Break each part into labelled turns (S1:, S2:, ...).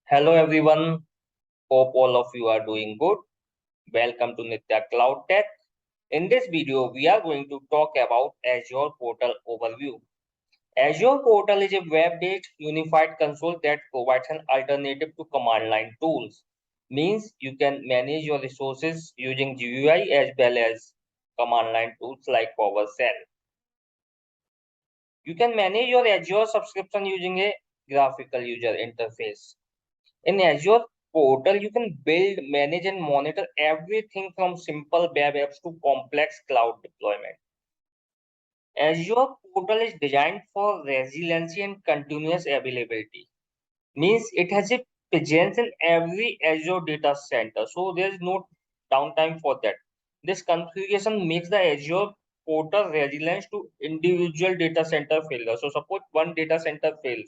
S1: Hello everyone, hope all of you are doing good. Welcome to NityaCloudtech. In this video, we are going to talk about Azure Portal overview. Azure Portal is a web-based unified console that provides an alternative to command line tools. Means you can manage your resources using GUI as well as command line tools like PowerShell. You can manage your Azure subscription using a graphical user interface. In Azure Portal, you can build, manage, and monitor everything from simple web apps to complex cloud deployment. Azure Portal is designed for resiliency and continuous availability. Means it has a presence in every Azure data center, so there is no downtime for that. This configuration makes the Azure Portal resilient to individual data center failure. So suppose one data center fails,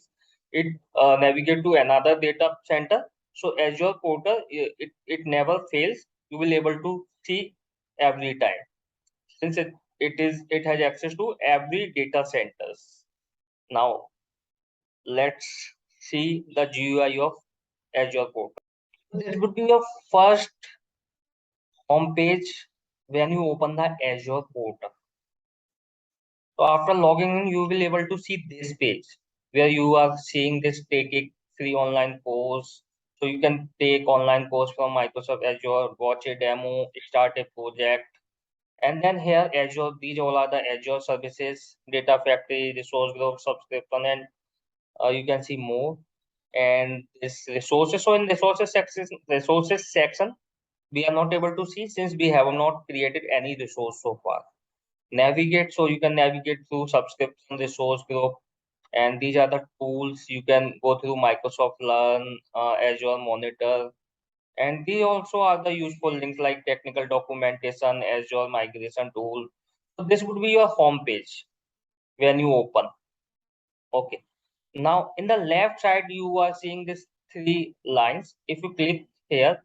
S1: it navigate to another data center. So Azure Portal it never fails. You will able to see every time since it has access to every data centers. Now let's see the GUI of Azure Portal. This would be your first home page when you open the Azure Portal. So after logging in, you will be able to see this page where you are seeing this take a free online course. So you can take online course from Microsoft Azure, watch a demo, start a project. And then here Azure, these all are the Azure services, data factory, resource group, subscription, and you can see more. And this resources. So in resources section, we are not able to see since we have not created any resource so far. Navigate, so you can navigate through subscription resource group, and these are the tools you can go through Microsoft Learn, Azure Monitor, and these also are the useful links like technical documentation, Azure migration tool. So this would be your home page when you open. Okay. Now in the left side you are seeing this three lines. If you click here,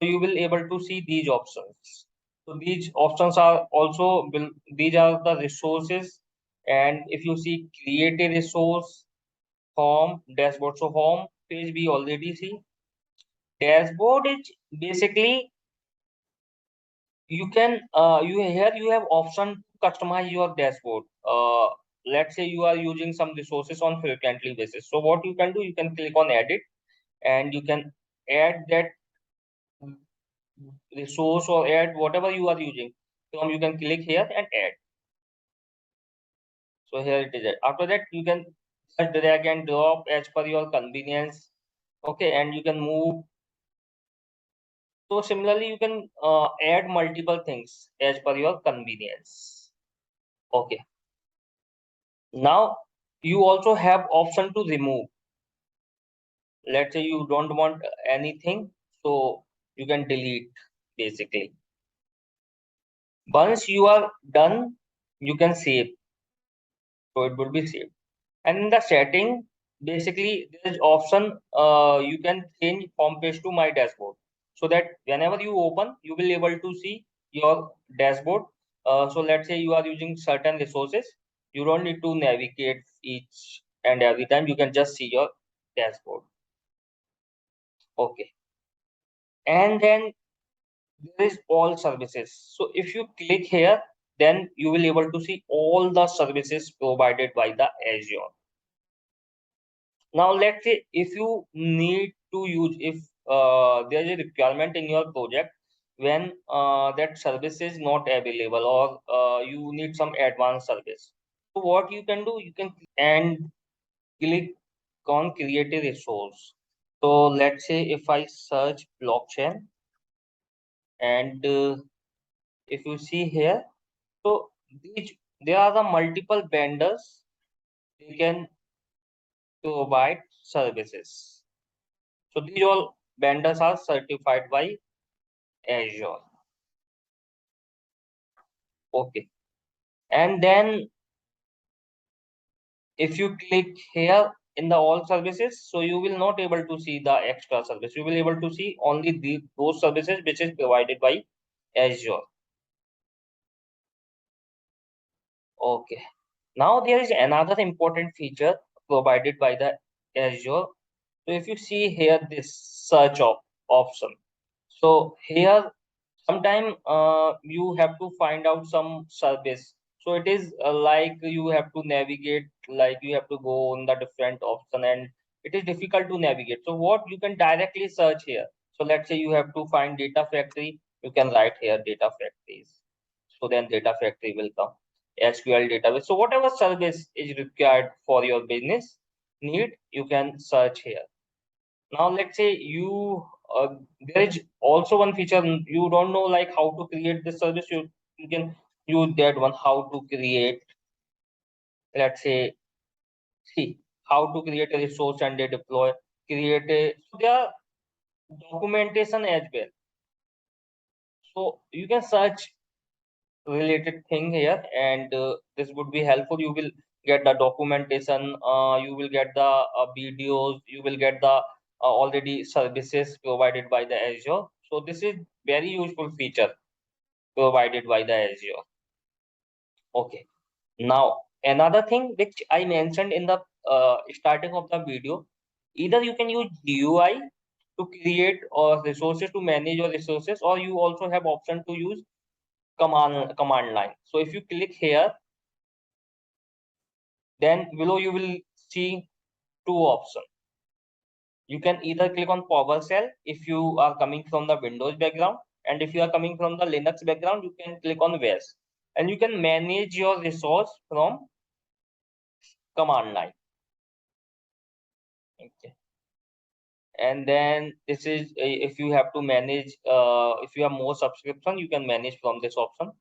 S1: so you will able to see these options. So these options are also these are the resources, and if you see create a resource, home, dashboard. So home page we already see. Dashboard is basically you can you here you have option to customize your dashboard. Let's say you are using some resources on frequently basis. So what you can do, you can click on edit and you can add that resource or add whatever you are using. So you can click here and add. So here it is. After that, you can just drag and drop as per your convenience. Okay, and you can move. So similarly, you can add multiple things as per your convenience. Okay. Now you also have option to remove. Let's say you don't want anything, so you can delete basically. Once you are done, you can save. So it would be saved. And in the setting, basically there is option you can change home page to my dashboard, so that whenever you open, you will able to see your dashboard. So let's say you are using certain resources, you don't need to navigate each and every time. You can just see your dashboard. Okay, and then there is all services. So if you click here, then you will able to see all the services provided by the Azure. Now let's say if you need to use, if there is a requirement in your project when that service is not available, or you need some advanced service. So what you can do, you can and click on create a resource. So let's say if I search blockchain, and if you see here, so these there are the multiple vendors, they can provide services. So these all vendors are certified by Azure. Okay. And then if you click here in the all services, so you will not able to see the extra service. You will able to see only those services which is provided by Azure. Okay. Now there is another important feature provided by the Azure. So if you see here this search option, so here sometime you have to find out some service. So it is like you have to navigate, like you have to go on the different option, and it is difficult to navigate. So what you can directly search here. So let's say you have to find data factory, you can write here data factories. So then data factory will come. SQL database. So whatever service is required for your business need, you can search here. Now let's say you there is also one feature you don't know, like how to create this service. You can use that one, how to create, let's say, see how to create a resource and they deploy, create a, so there are documentation as well. So you can search related thing here, and this would be helpful. You will get the documentation, you will get the videos, you will get the already services provided by the Azure. So this is very useful feature provided by the Azure. Okay, now another thing which I mentioned in the starting of the video, either you can use GUI to create or resources to manage your resources, or you also have option to use command line. So if you click here, then below you will see two options. You can either click on PowerShell if you are coming from the Windows background, and if you are coming from the Linux background, you can click on WAS, and you can manage your resource from command line. Okay. And then this is if you have to manage, if you have more subscription, you can manage from this option.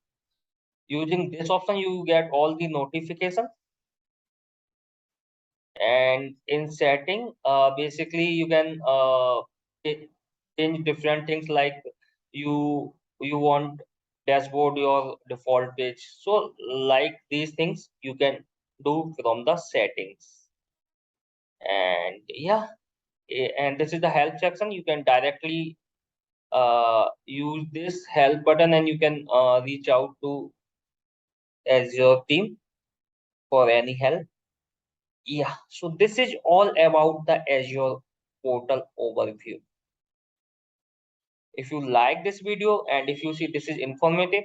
S1: Using this option, you get all the notifications. And in setting, basically you can change different things, like you want dashboard your default page. So like these things you can do from the settings. And yeah, and this is the help section. You can directly use this help button, and you can reach out to Azure team for any help. Yeah, so this is all about the Azure portal overview. If you like this video and if you see this is informative,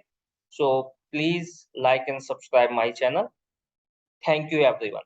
S1: so please like and subscribe my channel. Thank you everyone.